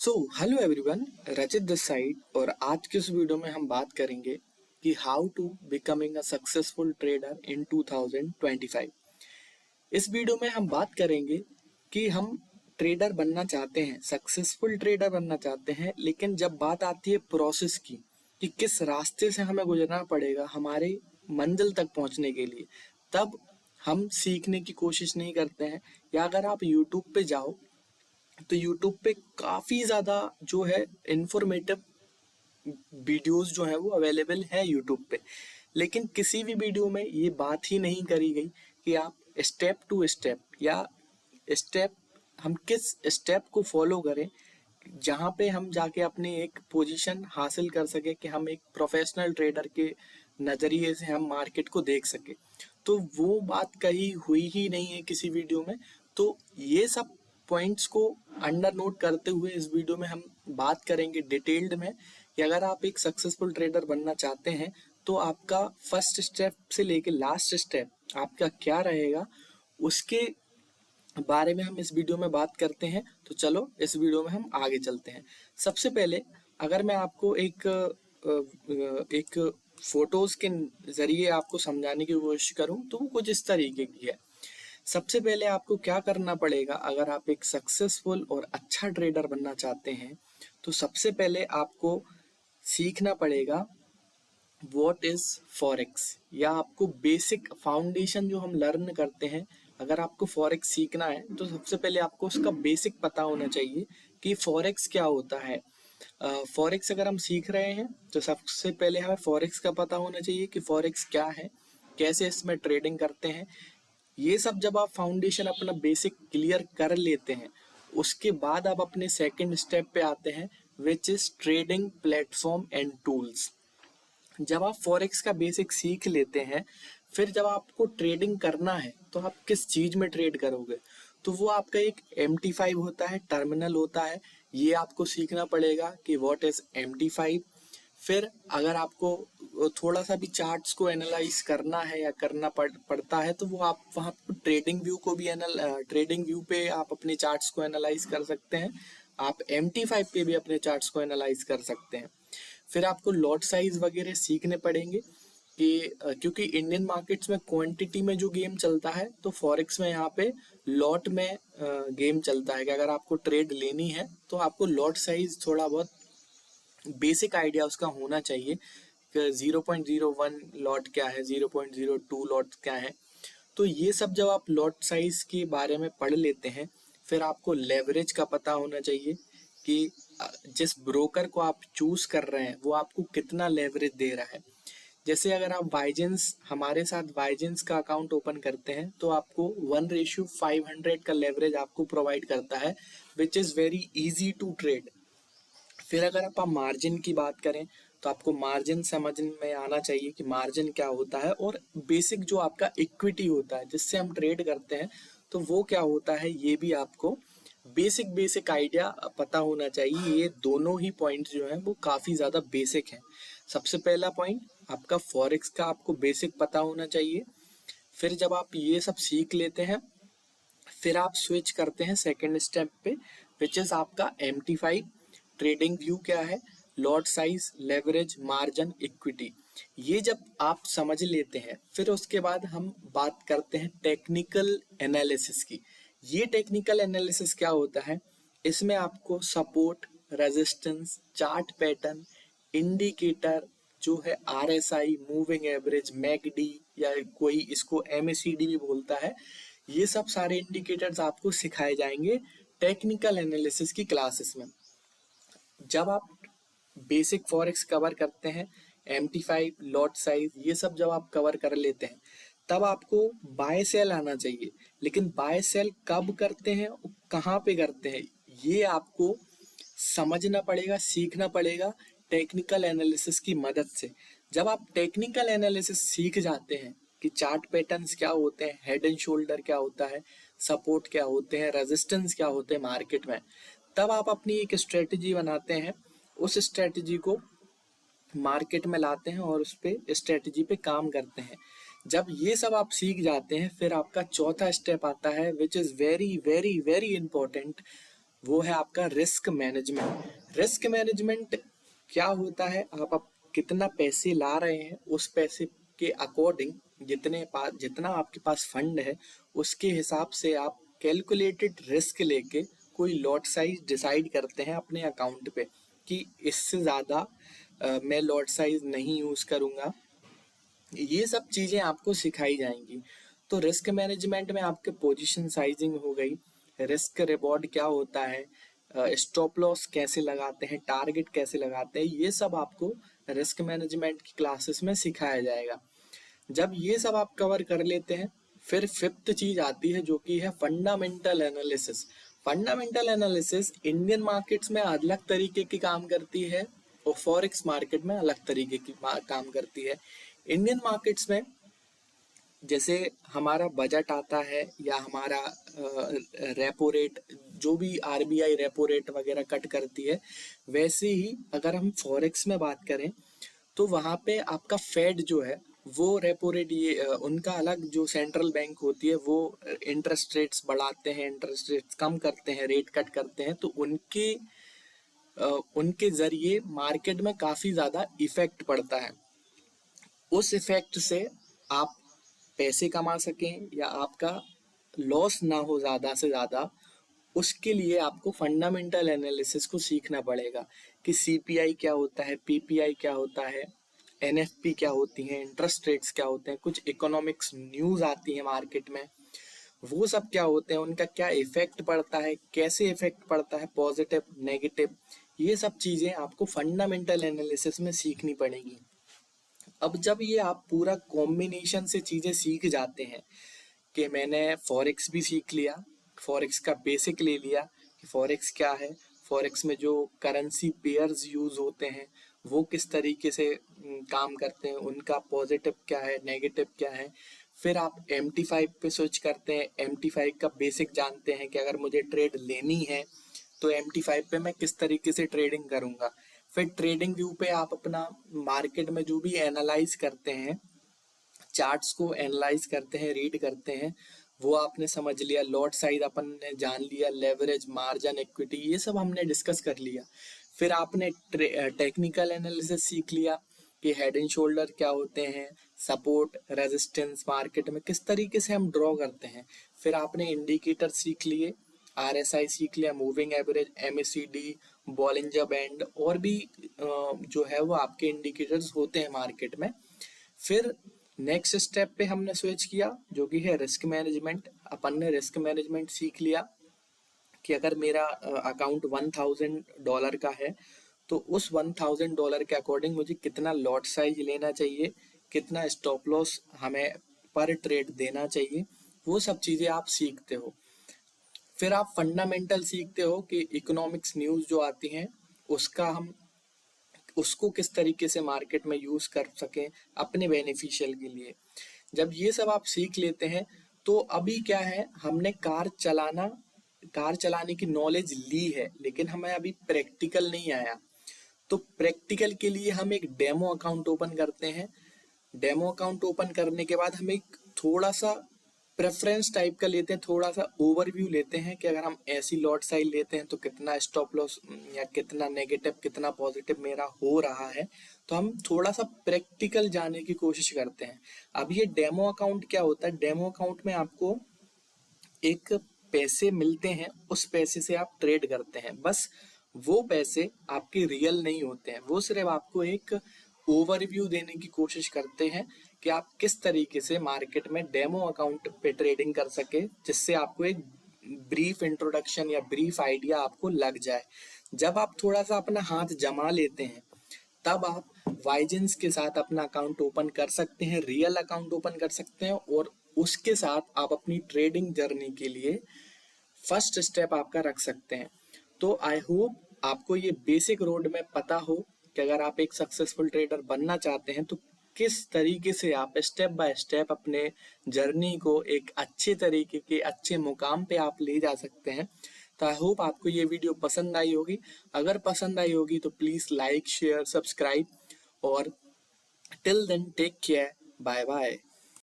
Hello everyone, रचित this side. और आज के इस वीडियो में हम बात करेंगे कि how to becoming a successful trader in 2025। इस वीडियो में हम बात करेंगे कि हम ट्रेडर बनना चाहते हैं, सक्सेसफुल ट्रेडर बनना चाहते हैं, लेकिन जब बात आती है प्रोसेस की कि किस रास्ते से हमें गुजरना पड़ेगा हमारे मंजिल तक पहुंचने के लिए, तब हम सीखने की कोशिश नहीं करते हैं। या अगर आप यूट्यूब पे जाओ तो यूट्यूब पे काफ़ी ज़्यादा जो है इंफॉर्मेटिव वीडियोस जो है वो अवेलेबल है यूट्यूब पे, लेकिन किसी भी वीडियो में ये बात ही नहीं करी गई कि आप स्टेप टू स्टेप या स्टेप हम किस स्टेप को फॉलो करें जहाँ पे हम जाके अपनी एक पोजीशन हासिल कर सके कि हम एक प्रोफेशनल ट्रेडर के नज़रिए से हम मार्केट को देख सके। तो वो बात कही हुई ही नहीं है किसी वीडियो में। तो ये सब पॉइंट्स को अंडर नोट करते हुए इस वीडियो में हम बात करेंगे डिटेल्ड में कि अगर आप एक सक्सेसफुल ट्रेडर बनना चाहते हैं तो आपका फर्स्ट स्टेप से लेके लास्ट स्टेप आपका क्या रहेगा, उसके बारे में हम इस वीडियो में बात करते हैं। तो चलो इस वीडियो में हम आगे चलते हैं। सबसे पहले अगर मैं आपको एक फोटोज के जरिए आपको समझाने की कोशिश करूं तो वो कुछ इस तरीके की है। सबसे पहले आपको क्या करना पड़ेगा अगर आप एक सक्सेसफुल और अच्छा ट्रेडर बनना चाहते हैं, तो सबसे पहले आपको सीखना पड़ेगा व्हाट इज फॉरेक्स, या आपको बेसिक फाउंडेशन जो हम लर्न करते हैं। अगर आपको फॉरेक्स सीखना है तो सबसे पहले आपको उसका बेसिक पता होना चाहिए कि फॉरेक्स क्या होता है। फॉरेक्स अगर हम सीख रहे हैं तो सबसे पहले हमें फॉरेक्स का पता होना चाहिए कि फॉरेक्स क्या है, कैसे इसमें ट्रेडिंग करते हैं। ये सब जब आप फाउंडेशन अपना बेसिक क्लियर कर लेते हैं, उसके बाद आप अपने सेकंड स्टेप पे आते हैं, which is trading platform and tools. जब आप फॉरेक्स का बेसिक सीख लेते हैं, फिर जब आपको ट्रेडिंग करना है तो आप किस चीज में ट्रेड करोगे, तो वो आपका एक MT5 होता है, टर्मिनल होता है। ये आपको सीखना पड़ेगा कि व्हाट इज MT5। फिर अगर आपको थोड़ा सा भी चार्ट्स को एनालाइज करना है या करना पड़ता है तो वो आप वहाँ ट्रेडिंग व्यू को भी ट्रेडिंग व्यू पे आप अपने चार्ट्स को एनालाइज कर सकते हैं। आप MT5 पे भी अपने चार्ट्स को एनालाइज कर सकते हैं। फिर आपको लॉट साइज वगैरह सीखने पड़ेंगे कि क्योंकि इंडियन मार्केट्स में क्वांटिटी में जो गेम चलता है, तो फॉरेक्स में यहाँ पे लॉट में गेम चलता है कि अगर आपको ट्रेड लेनी है तो आपको लॉट साइज थोड़ा बहुत बेसिक आइडिया उसका होना चाहिए कि 0.01 लॉट क्या है, 0.02 लॉट क्या है। तो ये सब जब आप लॉट साइज के बारे में पढ़ लेते हैं, फिर आपको लेवरेज का पता होना चाहिए कि जिस ब्रोकर को आप चूज कर रहे हैं वो आपको कितना लेवरेज दे रहा है। जैसे अगर आप वाइजेंस हमारे साथ वाइजेंस का अकाउंट ओपन करते हैं तो आपको 1:500 का लेवरेज आपको प्रोवाइड करता है, which is very easy to trade. फिर अगर आप मार्जिन की बात करें तो आपको मार्जिन समझ में आना चाहिए कि मार्जिन क्या होता है, और बेसिक जो आपका इक्विटी होता है जिससे हम ट्रेड करते हैं तो वो क्या होता है, ये भी आपको बेसिक बेसिक आइडिया पता होना चाहिए। ये दोनों ही पॉइंट्स जो हैं वो काफ़ी ज़्यादा बेसिक हैं। सबसे पहला पॉइंट आपका फॉरेक्स का आपको बेसिक पता होना चाहिए। फिर जब आप ये सब सीख लेते हैं, फिर आप स्विच करते हैं सेकंड स्टेप पे, विच इज आपका MT5। ट्रेडिंग व्यू क्या है, lot size, leverage, margin, equity. ये जब आप समझ लेते हैं फिर उसके बाद हम बात करते हैं टेक्निकल एनालिसिस की। ये टेक्निकल एनालिसिस क्या होता है, इसमें आपको support, resistance, chart pattern, indicator जो है RSI, मूविंग एवरेज, मैकडी, या कोई इसको MACD भी बोलता है, ये सब सारे इंडिकेटर्स आपको सिखाए जाएंगे टेक्निकल एनालिसिस की क्लासेस में। जब आप बेसिक फॉरेक्स कवर करते हैं, MT5, लॉट साइज, ये सब जब आप कवर कर लेते हैं, तब आपको बाय सेल आना चाहिए। लेकिन बाय सेल कब करते हैं, कहाँ पे करते हैं, ये आपको समझना पड़ेगा, सीखना पड़ेगा टेक्निकल एनालिसिस की मदद से। जब आप टेक्निकल एनालिसिस सीख जाते हैं कि चार्ट पैटर्न्स क्या होते हैं, हेड एंड शोल्डर क्या होता है, सपोर्ट क्या होते हैं, रेजिस्टेंस क्या होते हैं मार्केट में, तब आप अपनी एक स्ट्रेटजी बनाते हैं। उस स्ट्रेटजी को मार्केट में लाते हैं और उस पे स्ट्रेटजी पे काम करते हैं। जब ये सब आप सीख जाते हैं, फिर आपका चौथा स्टेप आता है, which is very very very important, वो है आपका रिस्क मैनेजमेंट। रिस्क मैनेजमेंट क्या होता है, आप कितना पैसे ला रहे हैं उस पैसे के अकॉर्डिंग, जितना आपके पास फंड है उसके हिसाब से आप कैलकुलेटेड रिस्क लेके कोई लॉट साइज डिसाइड करते हैं अपने अकाउंट पे कि इससे ज़्यादा मैं लॉट साइज नहीं यूज़ करूँगा। ये सब चीज़ें आपको सिखाई जाएंगी। तो रिस्क मैनेजमेंट में आपके पोजीशन साइजिंग हो गई, रिस्क रिवॉर्ड क्या होता है, स्टॉप लॉस कैसे लगाते हैं, टारगेट कैसे लगाते हैं, ये सब आपको रिस्क मैनेजमेंट की क्लासेस में सिखाया जाएगा। जब ये सब आप कवर कर लेते हैं, फिर फिफ्थ चीज आती है जो कि है fundamental analysis. Fundamental analysis Indian markets में अलग तरीके की काम करती है और फॉरेक्स मार्केट में अलग तरीके की काम करती है। इंडियन मार्केट्स में जैसे हमारा बजट आता है या हमारा रेपो रेट, जो भी आरबीआई रेपो रेट वगैरह कट करती है, वैसे ही अगर हम फॉरेक्स में बात करें तो वहाँ पे आपका फेड जो है वो रेपो रेट, ये उनका अलग जो सेंट्रल बैंक होती है वो इंटरेस्ट रेट्स बढ़ाते हैं, इंटरेस्ट रेट्स कम करते हैं, रेट कट करते हैं, तो उनके जरिए मार्केट में काफ़ी ज़्यादा इफेक्ट पड़ता है। उस इफेक्ट से आप पैसे कमा सकें या आपका लॉस ना हो ज़्यादा से ज़्यादा, उसके लिए आपको फंडामेंटल एनालिसिस को सीखना पड़ेगा कि सीपीआई क्या होता है, पीपीआई क्या होता है, एनएफपी क्या होती हैं, इंटरेस्ट रेट्स क्या होते हैं, कुछ इकोनॉमिक्स न्यूज़ आती है मार्केट में, वो सब क्या होते हैं, उनका क्या इफेक्ट पड़ता है, कैसे इफेक्ट पड़ता है, पॉजिटिव नेगेटिव, ये सब चीज़ें आपको फंडामेंटल एनालिसिस में सीखनी पड़ेगी। अब जब ये आप पूरा कॉम्बिनेशन से चीज़ें सीख जाते हैं कि मैंने फॉरेक्स भी सीख लिया, फॉरेक्स का बेसिक ले लिया कि फॉरेक्स क्या है, फॉरेक्स में जो करेंसी पेयर्स यूज़ होते हैं वो किस तरीके से काम करते हैं, उनका पॉजिटिव क्या है, नेगेटिव क्या है, फिर आप MT5 पे स्विच करते हैं, MT5 का बेसिक जानते हैं कि अगर मुझे ट्रेड लेनी है तो MT5 पे मैं किस तरीके से ट्रेडिंग करूँगा। फिर ट्रेडिंग व्यू पे आप अपना मार्केट में जो भी एनालाइज करते हैं, चार्ट्स को एनालाइज करते हैं, रीड करते हैं, वो आपने समझ लिया, लॉट साइज अपन ने जान लिया, लेवरेज, मार्जिन, इक्विटी, ये सब हमने डिस्कस कर लिया। फिर आपने टेक्निकल एनालिसिस सीख लिया कि हेड एंड शोल्डर क्या होते हैं, सपोर्ट रेजिस्टेंस मार्केट में किस तरीके से हम ड्रॉ करते हैं। फिर आपने इंडिकेटर सीख लिए, RSI सीख लिया, moving average, MACD, Bollinger band, और भी जो है वो आपके इंडिकेटर्स होते हैं मार्केट में। फिर नेक्स्ट स्टेप पे हमने स्विच किया जो कि है रिस्क मैनेजमेंट। अपन ने रिस्क मैनेजमेंट सीख लिया कि अगर मेरा अकाउंट $1000 का है तो उस $1000 के अकॉर्डिंग मुझे कितना लॉट साइज लेना चाहिए, कितना स्टॉप लॉस हमें पर ट्रेड देना चाहिए, वो सब चीज़ें आप सीखते हो। फिर आप फंडामेंटल सीखते हो कि इकोनॉमिक्स न्यूज़ जो आती हैं उसको किस तरीके से मार्केट में यूज़ कर सकें अपने बेनिफिशियल के लिए। जब ये सब आप सीख लेते हैं तो अभी क्या है, हमने कार चलाने की नॉलेज ली है लेकिन हमें अभी प्रैक्टिकल नहीं आया। तो प्रैक्टिकल के लिए हम एक डेमो अकाउंट ओपन करते हैं। डेमो अकाउंट ओपन करने के बाद हम एक थोड़ा सा प्रेफरेंस टाइप का लेते हैं, थोड़ा सा ओवरव्यू लेते हैं कि अगर हम ऐसी लॉट साइज लेते हैं तो कितना स्टॉप लॉस या कितना नेगेटिव कितना पॉजिटिव मेरा हो रहा है। तो हम थोड़ा सा प्रैक्टिकल जाने की कोशिश करते हैं। अब ये डेमो अकाउंट क्या होता है, डेमो अकाउंट में आपको एक पैसे मिलते हैं, उस पैसे से आप ट्रेड करते हैं, बस वो पैसे आपके रियल नहीं होते हैं, वो सिर्फ आपको एक ओवरव्यू देने की कोशिश करते हैं कि आप किस तरीके से मार्केट में डेमो अकाउंट पे ट्रेडिंग कर सके, जिससे आपको एक ब्रीफ इंट्रोडक्शन या ब्रीफ आइडिया आपको लग जाए। जब आप थोड़ा सा अपना हाथ जमा लेते हैं तब आप वाइजेंस के साथ अपना अकाउंट ओपन कर सकते हैं, रियल अकाउंट ओपन कर सकते हैं, और उसके साथ आप अपनी ट्रेडिंग जर्नी के लिए फर्स्ट स्टेप आपका रख सकते हैं। तो आई होप आपको ये बेसिक रोड में पता हो कि अगर आप एक सक्सेसफुल ट्रेडर बनना चाहते हैं तो किस तरीके से आप स्टेप बाय स्टेप अपने जर्नी को एक अच्छे तरीके के अच्छे मुकाम पे आप ले जा सकते हैं। तो आई होप आपको ये वीडियो पसंद आई होगी। अगर पसंद आई होगी तो प्लीज़ लाइक शेयर सब्सक्राइब, और till then take care, bye bye.